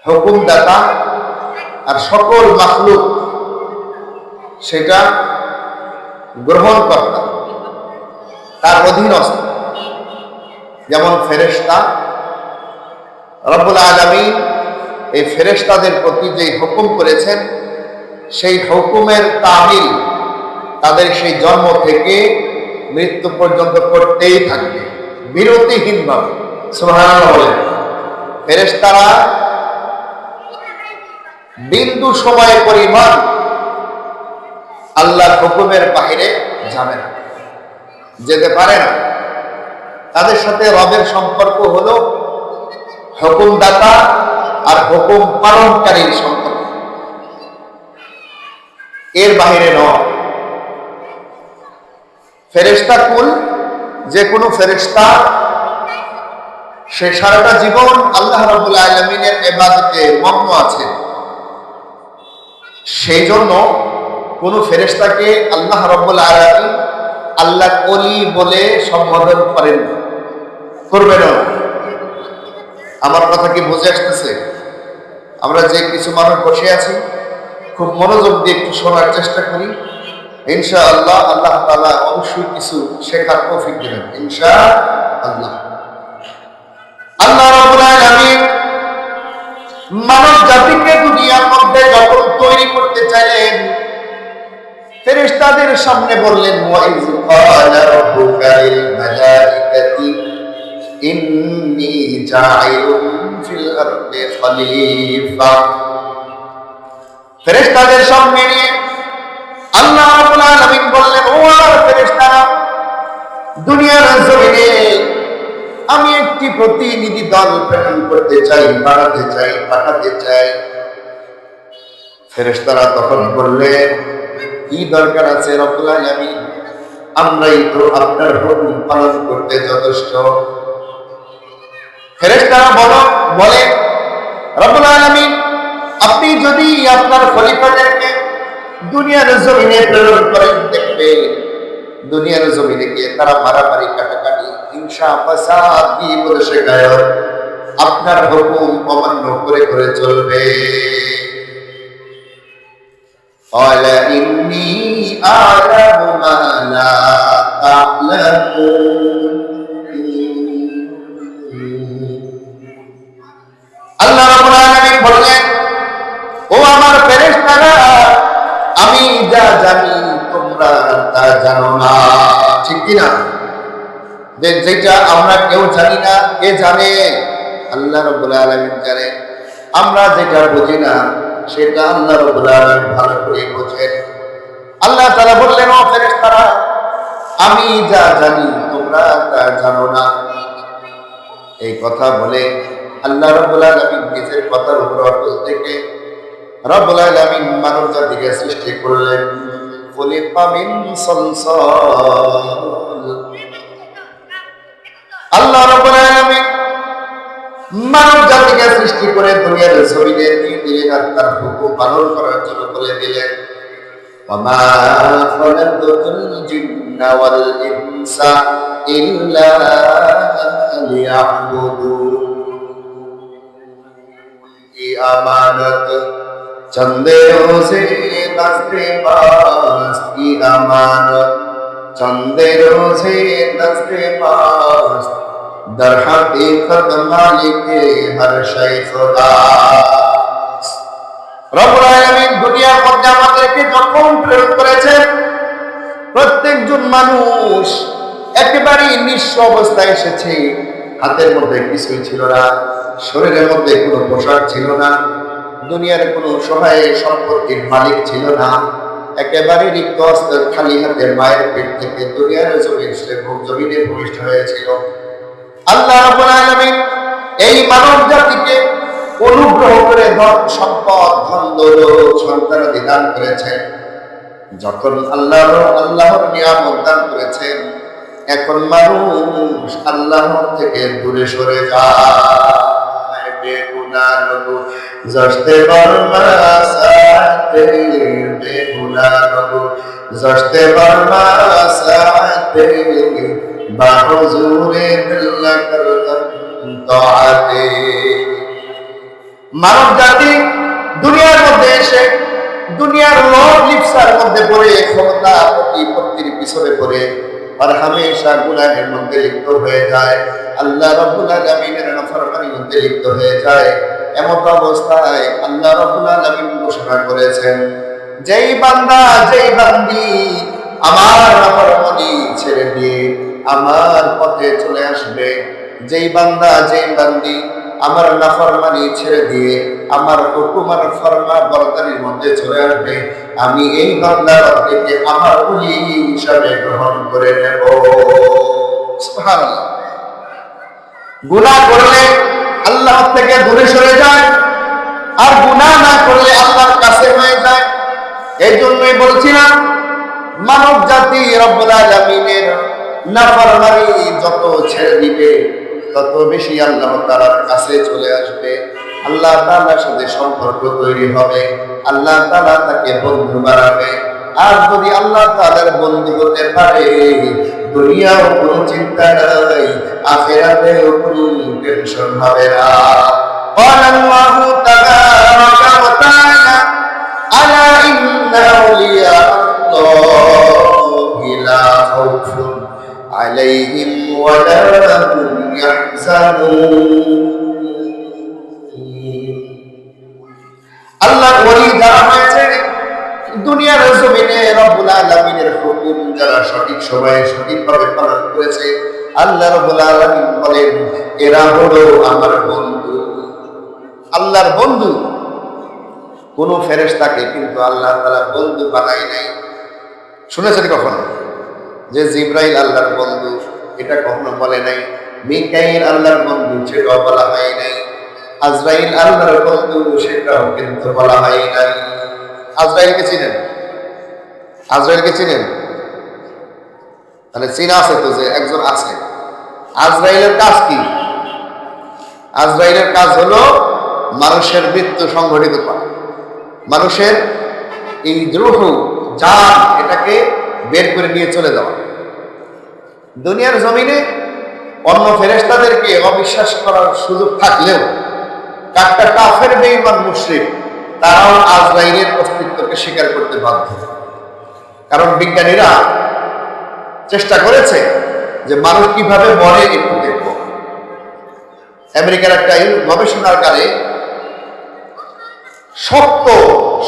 হুকুমদাতা, আর সকল মাখলুক সেটা গ্রহণকর্তা, তার অধীনস্থ। যেমন ফেরেশতা, রব্বুল আলামিন এই ফেরেশতাদের প্রতি যে হুকুম করেছেন সেই হুকুমের তামিল তাদের সেই জন্ম থেকে মৃত্যু পর্যন্ত করতেই থাকবে বিরতিহীনভাবে। সুবহানাল্লাহ বলেন। ফেরেশতারা বিন্দু সময় পরিমাণ আল্লাহর হুকুমের বাইরে যাবে না, যেতে পারে না। তাদের সাথে রবের সম্পর্ক হলো হুকুমদাতা আর হুকুম পালনকারীর সম্পর্ক, এর বাইরে নয়। ফেরেশতা কুল, যে কোনো ফেরেশতা সে সারাটা জীবন আল্লাহ রাব্বুল আলামিনের ইবাদতে মগ্ন আছে। সেই জন্য কোন ফেরেশতাকে আল্লাহ রাব্বুল আলামিন আল্লাহ ওলি বলে সম্বোধন করেন না, করবেন না। আমার কথা কি বুঝে আসতেছে? আমরা যে কিছু মানুষ বসে আছি, খুব মনোযোগ দিয়ে একটু শোনার চেষ্টা করি। ইনশাআল্লাহ আল্লাহ তাআলা অবশ্যই কিছু শেখার তৌফিক দিবেন ইনশাআল্লাহ। আল্লাহ রাব্বুল আলামিন মানব জাতিকে দুনিয়ার মধ্যে যখন তৈরি করতে চাইলেন, ফেরেশতাদের সামনে বললেন, ওয়াইজ ক্বালা রাব্বুকা লিল মালাইকাতি ইন্নী জাইলুন ফিল আরদি খলিফা। ফেরেশতাদের সামনে নিয়ে আল্লাহ রাব্বুল আলামিন বললেন, ও আমার ফেরেশতারা, দুনিয়ার জমিনে আমি একটি প্রতিনিধি দল প্রেরণ করতে চাই, পাঠাতে চাই। ফেরেশতারা তখন বললেন, কি দরকার আছে রব্বুল আলামিন, আমরাই তো আপনার হুকুম পালন করতে যথেষ্ট। ফেরেশতারা বলে, রব্বুল আলামিন, আপনি যদি আপনার খলিফাদেরকে দুনিয়ার জমিনে প্রেরণ করেন, দেখবেন দুনিয়ার জমিনে গিয়ে তারা মারামারি, কাটাকাটি, হিংসা, ফাসাদ, বিপদ, শিকায়ত আপনার হুকুম অমান্য করে করে চলবে। ক্বালা ইন্নী আ'লামু মা লা তা'লামুন। আল্লাহ রাব্বুল আলামিন বললেন, ও আমার ফেরেশতারা, আমি যা জানি তোমরা তা জানো না। ঠিক কিনা? যেটা আমরা কেউ জানি না, কে জানে? আল্লাহ রাব্বুল আলামিন জানে। আমরা যেটা বুঝি না সেটা আল্লাহ রাব্বুল আলামিন ভালো করে বোঝেন। আল্লাহ তাআলা বললেন, ও ফেরেশতারা, আমি যা জানি তোমরা তা জানো না। এই কথা বলে আল্লাহ রাব্বুল আলামিন নিজের কথার উপর অটল থেকে রব্বুল আলামিন মানব জাতিকে সৃষ্টি করলেন। খলিফা মিন সলসাল। আল্লাহ রাব্বুল আলামিন মানব জাতিকে সৃষ্টি করে দুনিয়ার জমিনে দিয়ে দিলেন আর তার হুকুম পালন করার জন্য বলে দিলেন, ওয়ামা খালাকাতুল জিন্না ওয়াল ইনসা ইল্লা লিয়াবুদুন। কি আমানত চন্দে রোজে নাচতে পাস, কি আমানত চন্দে রোজে নাচতে পাস, در حقیقت مالک ہر شے خدا। রব্বুল আলামিন দুনিয়ার মধ্যে আমাদেরকে যখন প্রেরণ করেছেন, প্রত্যেকজন মানুষ একেবারে নিঃস্ব অবস্থায় এসেছে। হাতের মধ্যে কিছুই ছিল না, শরীরের মধ্যে কোনো পোশাক ছিল না, দুনিয়ার কোনো সহায় সম্পত্তির মালিক ছিল না, একেবারে রিক্ত হস্তে খালি হাতে মায়ের পেট থেকে দুনিয়ার জমিনে ভূমিষ্ঠ হয়েছিল। আল্লাহ রাব্বুল আলামিন এই মানব জাতিকে অনুগ্রহ করে ধন সম্পদ, ধন দৌলত, সন্তানাদি দান করেছেন। যখন আল্লাহর নিয়ামত দান করেছেন, এখন মানুষ আল্লাহর থেকে দূরে সরে যায়। বেগুনাহ নবু জশতে বরমাসাতে, বেগুনাহ নবু জশতে বরমাসাতে, বাহুজুরে দিল করতন তাআতে। মানব জাতি দুনিয়ার মধ্যে এসে দুনিয়ার লোভ লিপ্সার মধ্যে পড়ে ক্ষমতা প্রতিপত্তির পিছনে পড়ে আর হামেশা গুনাহের মধ্যে লিপ্ত হয়ে যায়, আল্লাহ রাব্বুল আলামিনের নাফরমানির মধ্যে লিপ্ত হয়ে যায়। এমন অবস্থায় আল্লাহ রাব্বুল আলামিন ঘোষণা করেছেন, যেই বান্দা যেই বান্দি আমার নাফরমানি ছেড়ে দিয়ে আমার পথে চলে আসবে, যেই বান্দা যেই বান্দি আমার নাফরমানি ছেড়ে দিয়ে আমার হুকুম আর ফরমা বরদারির মধ্যে চলে আসবে, আমি এই বান্দার থেকে আমার ওলি হিসাবে গ্রহণ করে নেব। সুবহানাল্লাহ। গুনাহ করলে আল্লাহ থেকে দূরে সরে যায়, আর গুনাহ না করলে আল্লাহর কাছে হয়ে যায়। এই জন্যই বলছিলাম, মানব জাতি রব্বুল আলামিনের নাফরমানি যত ছেড়ে দিবে তত বেশি আল্লাহ তাআলার কাছে চলে আসবে, আল্লাহ তাআলার সাথে সম্পর্ক তৈরি হবে, আল্লাহ তাআলা তাকে বন্ধু বানাবে। আর যদি আল্লাহ তাআলার বন্ধু হতে পারে, দুনিয়াও কোনো চিন্তা নাই, আখিরাতেও কোনো টেনশন হবে না। قال الله تبارك وتعالى ألا إن أولياء الله لا خوف عليهم ولا هم يحزنون। আল্লাহর ওলি যারা হয়েছে, দুনিয়ার জমিনে রব্বুল আলামিনের হুকুম যারা সঠিক সময়ে সঠিকভাবে পালন করেছে, আল্লাহ রব্বুল আলামিন বলেন এরা হলো আমার বন্ধু। আল্লাহর বন্ধু। কোন ফেরেশতাকে কিন্তু আল্লাহ তাআলা বন্ধু বানায় নাই। শুনেছেন কখনো যে জিবরাইল আল্লাহর বন্ধু? এটা কখনো বলে নাই। মিকাইল আল্লাহর বন্ধু, সেটাও বলা হয় নাই। আজরাইল আল্লাহর বন্ধু, সেটাও কিন্তু বলা হয় নাই। আজরাইলকে চিনেন? আজরাইলকে চিনেন? তাহলে চিনা আছে তো, যে একজন আছে। আজরাইলের কাজ কি? আজরাইলের কাজ হলো মানুষের মৃত্যু সংঘটিত করা, মানুষের এই রূহ জান এটাকে বের করে নিয়ে চলে যাওয়া। দুনিয়ার জমিনে অন্য ফেরেশতাদেরকে অবিশ্বাস করার সুযোগ থাকলেও একটা কাফের বেঈমান মুশরিক তারাও আজরাইলের অস্তিত্বকে স্বীকার করতে বাধ্য। কারণ বিজ্ঞানীরা চেষ্টা করেছে যে মানুষ কিভাবে মরে একটু দেখব। আমেরিকার একটা গবেষণাগারে শক্ত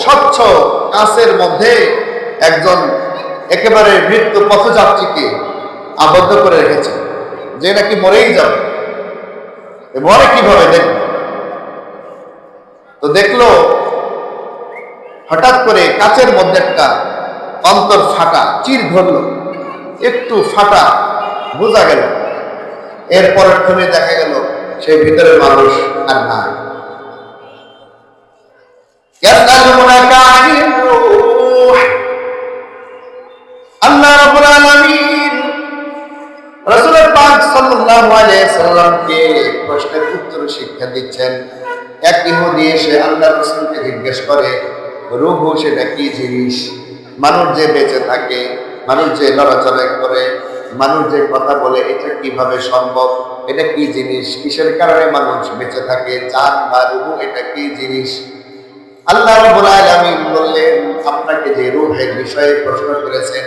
স্বচ্ছ কাঁচের মধ্যে একজন একেবারে মৃত্যু পথযাত্রীকে আবদ্ধ করে রেখেছে, যে নাকি মরেই যাবে। মরে কিভাবে দেখবে? তো দেখলো হঠাৎ করে কাঁচের মধ্যে একটা অন্তর ফাটা চির ধরলো, একটু ফাটা বোঝা গেল। এরপরের ক্ষণে দেখা গেল সেই ভিতরের মানুষ আর নাই। আল্লাহ রাব্বুল আলামিন রাসূল পাক সাল্লাল্লাহু আলাইহি সাল্লামকে প্রশ্নের উত্তর শিক্ষা দিচ্ছেন। এক ইহুদি এসে আল্লাহ রাসূলকে জিজ্ঞেস করে, রূহ সেটা কি জিনিস? মানুষ যে বেঁচে থাকে, মানুষ যে নড়াচড়া করে, মানুষ যে কথা বলে, এটা কিভাবে সম্ভব? এটা কি জিনিস? কিসের কারণে মানুষ বেঁচে থাকে? জান বা রূহ এটা কি জিনিস? আল্লাহ রাব্বুল আলামিন বললেন, আপনাকে যে রূহের বিষয়ে প্রশ্ন করেছেন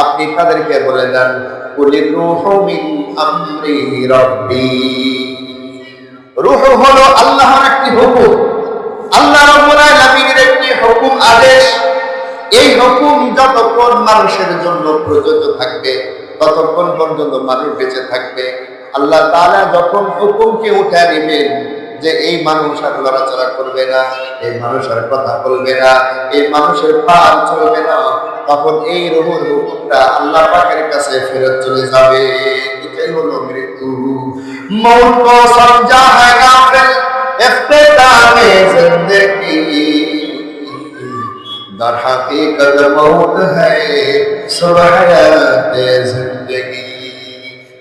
আপনি তাদেরকে বলে দেন, কুলির রূহু মিন আমরি রাব্বি। রূহ হলো আল্লাহর একটি হুকুম, আল্লাহ রাব্বুল আলামিনের একটি হুকুম আদেশ। এই হুকুম যতক্ষণ মানুষের জন্য প্রযোজ্য থাকবে ততক্ষণ পর্যন্ত মানুষ বেঁচে থাকবে। আল্লাহ তাআলা যখন হুকুমকে উঠে নেবেন যে এই মানুষ আর লড়াচড়া করবে না, এই মানুষ আর কথা বলবে না, এই মানুষের প্রাণ চলবে না, তখন এই রূহের হুকুমটা আল্লাহ পাকের কাছে ফেরত চলে যাবে। এটাই হলো মৃত্যু। মৌত কো সমঝা হ্যায় গাফিল ইফতিতামে জিন্দেগি, দর হাকিকত মৌত হ্যায় সুবহানাতে জিন্দেগি।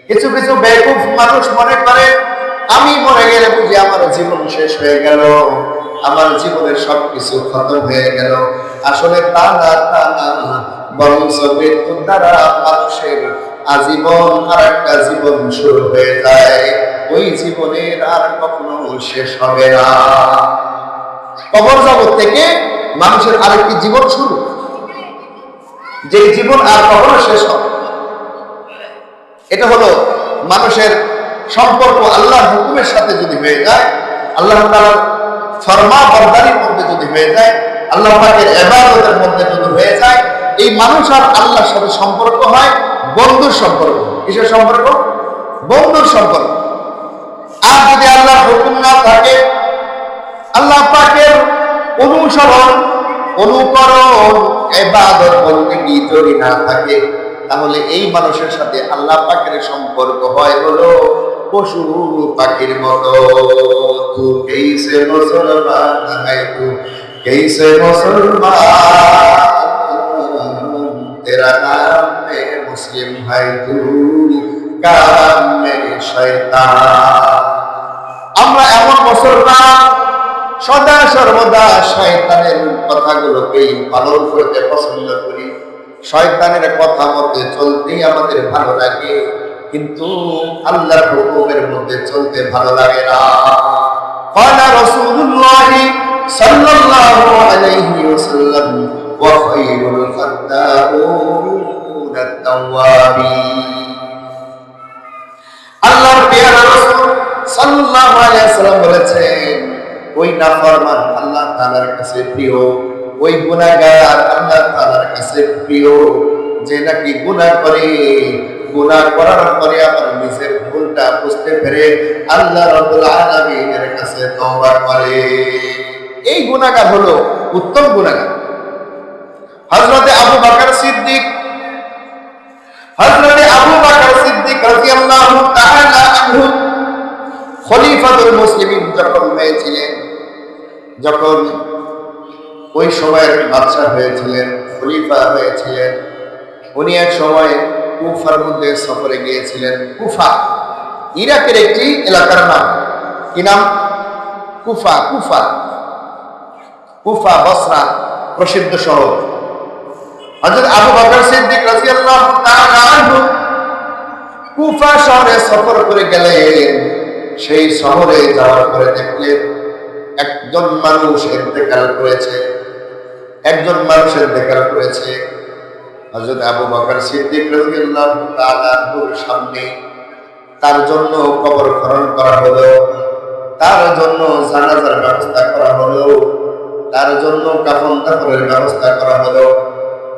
কিছু কিছু বেকুফ মানুষ মনে করে আমি মরে গেলে বুঝি আমার জীবন শেষ হয়ে গেল, আমার জীবনের সবকিছু খতম হয়ে গেল। আসলে তা না, তা না, বরং মৃত্যুর দ্বারা মানুষের আজীবন আর একটা জীবন শুরু হয়ে যায়। ওই জীবনের আর কখনো শেষ হবে না। কবর জগৎ থেকে মানুষের আরেকটি জীবন শুরু, যে জীবন আর কখনো শেষ হবে। এটা হলো মানুষের সম্পর্ক আল্লাহর হুকুমের সাথে যদি হয়ে যায়, আল্লাহ তাআলার ফরমা বরদারির মধ্যে যদি হয়ে যায়, আল্লাহ পাকের ইবাদতের মধ্যে যদি হয়ে যায়, এই মানুষ আর আল্লাহর সাথে সম্পর্ক হয় বন্ধুর সম্পর্ক। কিসের সম্পর্ক? বন্ধুর সম্পর্ক। আর যদি আল্লাহর হুকুম না থাকে, আল্লাহ পাকের অনুসরণ, অনুকরণ, ইবাদত বলতে কি যদি না থাকে, তাহলে এই মানুষের সাথে আল্লাহ পাকের সম্পর্ক হয় হলো পশু পাখির মতো। তু কেইসে মুসলমান হ্যায়, তু কেইসে মুসলমান, তেরা নাম মে মুসলিম হ্যায়, তু কাম মে শয়তান। আমরা এমন মুসলমান সদা সর্বদা শয়তানের কথাগুলোকেই পালন করতে পছন্দ করি, শয়তানের কথা মতে চলতেই আমাদের ভালো লাগে, কিন্তু আল্লাহর হুকুমের মধ্যে চলতে ভালো লাগে না। ক্বালা রাসূলুল্লাহ সাল্লাল্লাহু আলাইহি ওয়াসাল্লাম ওয়া খায়রুল ফাত্তাউন আত-তাওয়াবিন। আল্লাহর পেয়ারা রাসূল সাল্লাল্লাহু আলাইহি ওয়াসাল্লাম বলেছেন, ওই নাফরমান আল্লাহ তাআলার কাছে প্রিয়, ওই গুনাহগার আল্লাহ তাআলার কাছে প্রিয়, যে নাকি গুনাহ করে, গুনাহ করার পরে আবার নিজের ভুলটা বুঝতে পেরে আল্লাহ রাব্বুল আলামিনের কাছে তওবা করে। এই গুনাহগার হলো উত্তম গুনাহগার। হযরতে আবু বকর সিদ্দিক রাদিয়াল্লাহু তাআলা আনহু খলিফাতুল মুসলিমিন যখন হয়েছিলেন, যখন ওই সময়ের বাদশা হয়েছিলেন, খলিফা হয়েছিলেন, উনি এক সময় কুফার মধ্যে সফরে গিয়েছিলেন। কুফা ইরাকের একটি এলাকার নাম। কি নাম? কুফা। কুফা কুফা বসরা প্রসিদ্ধ শহর। হযরত আবু বকর সিদ্দিক রাদিয়াল্লাহু তাআলা আনহু কুফা শহরে সফর করে গেলেন। সেই শহরে যাওয়ার পরে দেখলেন একজন মানুষ ইন্তেকাল করেছে, একজন মানুষ ইন্তেকাল করেছে। হযরত আবু বকর সিদ্দিক রাদিয়াল্লাহু তাআলা আনহুর সামনে তার জন্য কবর খনন করা হলো, তার জন্য জানাজার ব্যবস্থা করা হলো, তার জন্য কাফন কাফনের ব্যবস্থা করা হলো।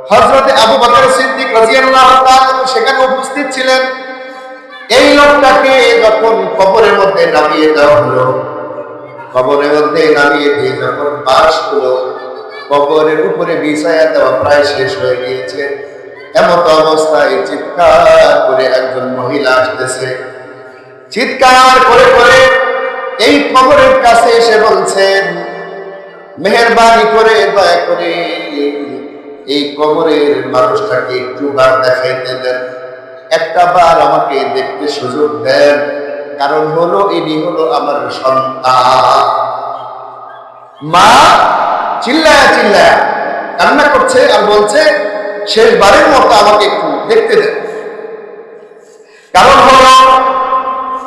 হযরত আবু বকর সিদ্দিক রাদিয়াল্লাহু তাআলা সেখানে উপস্থিত ছিলেন। এই লোকটাকে যখন কবরের মধ্যে নামিয়ে দেওয়া হলো, কবরের মধ্যে নামিয়ে দিয়ে যখন বাস হলো, কবরের উপরে বিছায়া দেওয়া প্রায় শেষ হয়ে গিয়েছে। এমত অবস্থায় চিৎকার করে একজন মহিলা আসতেছে, চিৎকার করে করে এই কবরের কাছে এসে বলছেন, মেহেরবানি করে দয়া করে এই কবরের মানুষটাকে একটু বার দেখাইতে দেন, একটা বার আমাকে দেখতে সুযোগ দেন, কারণ হলো ইনি হলো আমার সন্তান। মা চিল্লায়া চিল্লায়া কান্না করছে আর বলছে, শেষবারের মতো আমাকে একটু দেখতে দেন, কারণ হলো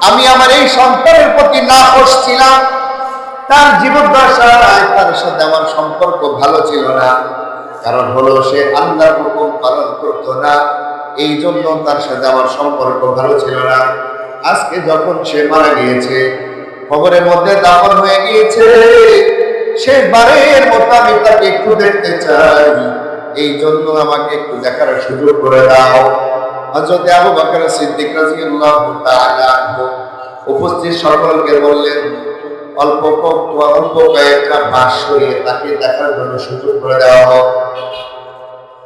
আমি আমার এই সন্তানের প্রতি নাখোশ ছিলাম, তার জীবদ্দশায় তার সাথে আমার সম্পর্ক ভালো ছিল না, কারণ হলো সে আল্লাহর হুকুম পালন করতো না, এই জন্য তার সাথে আমার সম্পর্ক ভালো ছিল না। আজকে যখন সে মারা গিয়েছে, কবরের মধ্যে দাফন হয়ে গিয়েছে, শেষবারের মতো আমি তাকে একটু দেখতে চাই, এই জন্য আমাকে একটু দেখার সুযোগ করে দাও। হযরত আবু বকর সিদ্দিক রাদিয়াল্লাহু তাআলা আনহু উপস্থিত সকলকে বললেন, অল্প কয়েকটা বাঁশ সরিয়ে তাকে দেখার জন্য সুযোগ করে দেওয়া হোক।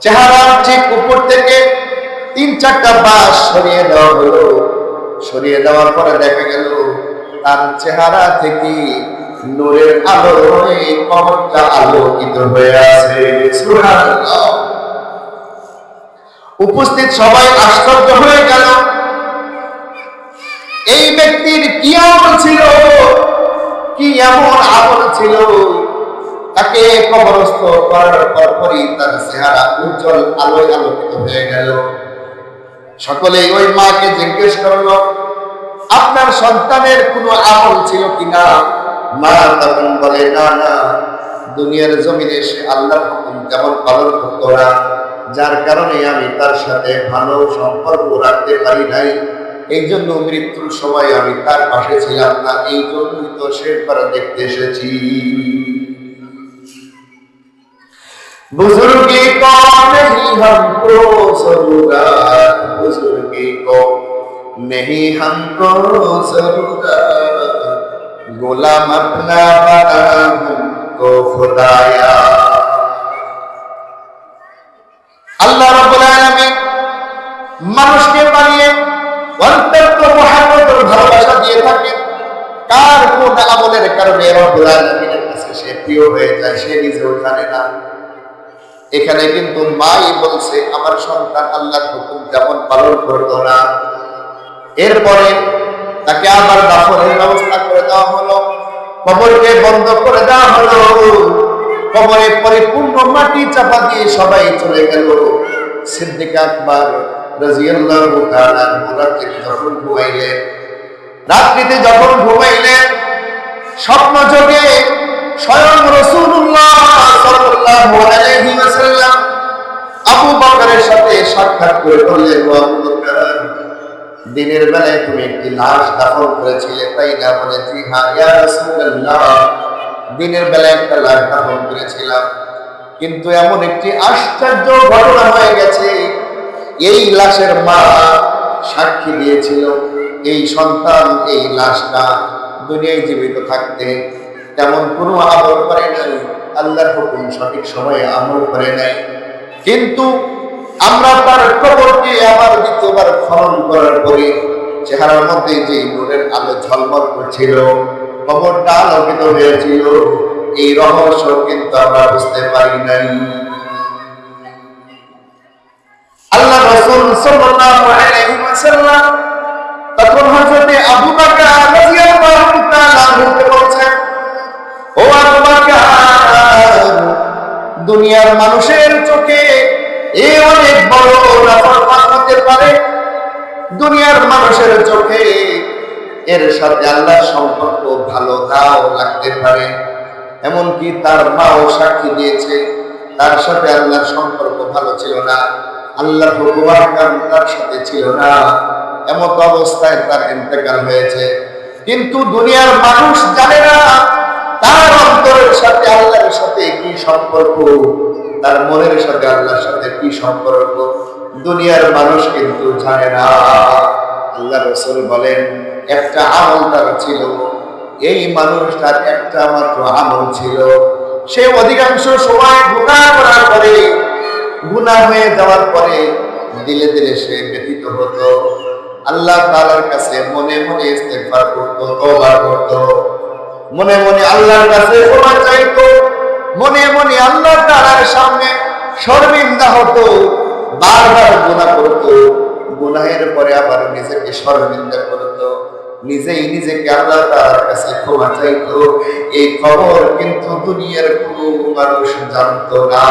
চেহারার ঠিক উপর থেকে 3-4টা বাঁশ সরিয়ে দেওয়া হলো। সরিয়ে দেওয়ার পরে দেখা গেল তার চেহারা থেকে নূরের আলো হয়ে কবরটা আলোকিত হয়ে আছে। সুবহানাল্লাহ। উপস্থিত সবাই আশ্চর্য হয়ে গেল, এই ব্যক্তির কি আমল ছিল, কি এমন আমল ছিল, তাকে কবরস্থ করার পরপরই তার চেহারা উজ্জ্বল আলোয় আলোকিত হয়ে গেল। সকলেই ওই মাকে জিজ্ঞেস করলো, আপনার সন্তানের কোনো আমল ছিল কিনা? মা তখন বলে, না না, দুনিয়ার জমিনে সে আল্লাহর হুকুম তেমন পালন করতো না, যার কারণে আমি তার সাথে ভালো সম্পর্ক রাখতে পারি নাই। এই জন্য মৃত্যুর সময় আমি তার পাশে ছিলাম না, এই জন্যই তো শেষবার দেখতে এসেছি। बुजुर्गी को नहीं हमको जरूरत, बुजुर्गी को नहीं हमको जरूरत, गुलाम अपना बना हमको खुदाया। আল্লাহ রাব্বুল আলামিন মানুষকে বানিয়ে অন্তত মুহাম্মদের ভালোবাসা দিয়ে থাকেন। কার কোন আমলের কারণে রাব্বুল আলামিনের কাছে সে প্রিয় হয়ে যায় সে নিজেও জানে না। এখানে কিন্তু মাই বলছে আমার সন্তান আল্লাহর হুকুম যেমন পালন করতো না, এরপরে তাকে আবার দাফনের ব্যবস্থা করে দেওয়া হলো, কবরকে বন্ধ করে দেওয়া হলো, কবরে পরিপূর্ণ মাটি চাপা দিয়ে সবাই চলে গেল। সিদ্দিক আকবর রাদিয়াল্লাহু তাআলা যখন ঘুমাইলেন, রাত্রিতে যখন ঘুমাইলেন, স্বপ্ন যোগে স্বয়ং রাসূলুল্লাহ সাল্লাল্লাহু আলাইহি ওয়াসাল্লাম আবু বকরের সাথে সাক্ষাৎ করে বললেন, আবু বকর, দিনের বেলায় তুমি একটি লাশ দাফন করেছিলে তাই না? বলে, জি হ্যাঁ ইয়া রাসূলুল্লাহ, দিনের বেলায় একটা লাশ দাফন করেছিলাম, কিন্তু এমন একটি আশ্চর্য ঘটনা হয়ে গেছে, এই লাশের মা সাক্ষী দিয়েছিল এই সন্তান এই লাশটা দুনিয়ায় জীবিত থাকতে তেমন কোনো আমল করে নাই, আল্লাহর হুকুম সঠিক সময়ে আমল করে নাই, কিন্তু আমরা তার কবরকে আবার দ্বিতীয়বার খনন করার পরে চেহারার মধ্যে যে নূরের আলো ঝলমল করছিল, কবরটা আলোকিত হয়েছিল, এই রহস্য কিন্তু আমরা বুঝতে পারি নাই। আল্লাহ রাসূল সাল্লাল্লাহু আলাইহি ওয়াসাল্লাম তখন হযরত আবু বকর রাদিয়াল্লাহু তাআলা আনহুকে বলছেন, ও আবু বকর, দুনিয়ার মানুষের চোখে এ অনেক বড় নাফরমান হতে পারে, দুনিয়ার মানুষের চোখে এর সাথে আল্লাহর সম্পর্ক ভালো নাও লাগতে পারে, এমনকি তার মাও সাক্ষী দিয়েছে তার সাথে আল্লাহর সম্পর্ক ভালো ছিল না, আল্লাহর হুকুম তার সাথে ছিল না, এমত অবস্থায় তার ইন্তেকাল হয়েছে, কিন্তু দুনিয়ার মানুষ জানে না তার অন্তরের সাথে আল্লাহর সাথে কি সম্পর্ক, তার মনের সাথে আল্লাহর সাথে কি সম্পর্ক, দুনিয়ার মানুষ কিন্তু জানে না। আল্লাহ রাসূল বলেন, একটা আমল তার ছিল, এই মানুষটার একটা মাত্র আমল ছিল, সে অধিকাংশ সময় গুনাহ করার পরে, গুনাহ হয়ে যাওয়ার পরে দিলে দিলে সে ব্যথিত হতো, আল্লাহ তাআলার কাছে মনে মনে ইস্তেগফার করতো, তওবা করতো, মনে মনে আল্লাহর কাছে ক্ষমা চাইতো, মনে মনে আল্লাহ তাআলার সামনে শর্মিন্দা হতো, বারবার গুনাহ করতো, গুনাহের পরে আবার নিজেকে শর্মিন্দা করতো, নিজেই নিজেকে আল্লাহ তাআলার কাছে ক্ষমা চাইতো। এই খবর কিন্তু দুনিয়ার কোনো মানুষ জানতো না,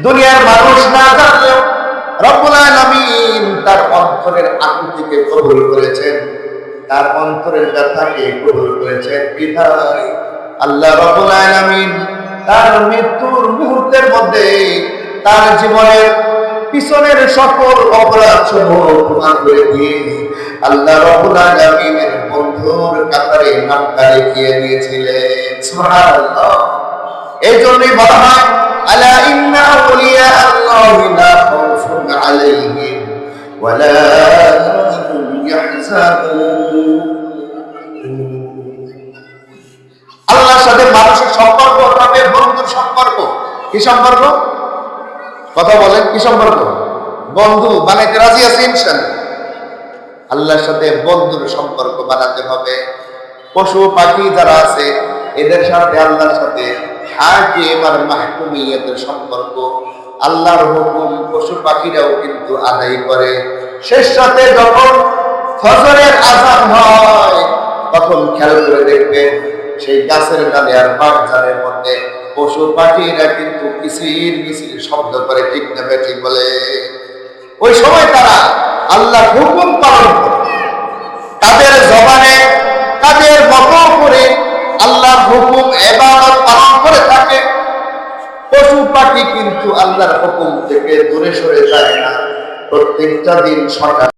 দুনিয়ার মানুষ না জানলেও রব্বুল আলামিন তার অন্তরের আকুতিকে কবুল করেছেন, তার অন্তরের ব্যথাকে কবুল করেছেন। বিধায় আল্লাহ রব্বুল আলামিন তার মৃত্যুর মুহূর্তের মধ্যে তার জীবনের পিছনের সকল অপরাধ সমূহ ক্ষমা করে দিয়ে আল্লাহ রব্বুল আলামিনের বন্ধুর কাতারে নামটা লিখিয়ে দিয়েছিলেন। সুবহানাল্লাহ। এই জন্যই বলা হয়, আলা ইন্না আউলিয়া আল্লাহি লা খাউফুন আলাইহিম ওয়া লা হুম ইয়াহজানুন। আল্লাহর সাথে মানুষের সম্পর্ক হবে বন্ধুর সম্পর্ক। কি সম্পর্ক? কথা বলেন, কি সম্পর্ক? বন্ধু বানাইতে রাজি আছি ইনশাআল্লাহ। আল্লাহর সাথে বন্ধুর সম্পর্ক বানাতে হবে। পশু পাখি যারা আছে এদের সাথে আল্লাহর সাথে হাকিম আর মাহকুমিয়তের সম্পর্ক, আল্লাহর হুকুম পশু পাখিরাও কিন্তু আদায় করে। শেষ রাতে যখন ফজরের আযান হয় তখন খেয়াল করে দেখবেন সেই গাছের ডালে আর বাগদানের মধ্যে পশু পাখিরা কিন্তু কিচির মিচির শব্দ করে, ঠিক না ঠিক বলে? ওই সময় তারা আল্লাহর হুকুম পালন করে, তাদের জবানে তাদের মতো করে পশু পাখি কিন্তু আল্লাহর হুকুম থেকে দূরে সরে যায় না। প্রত্যেকটা দিন সকাল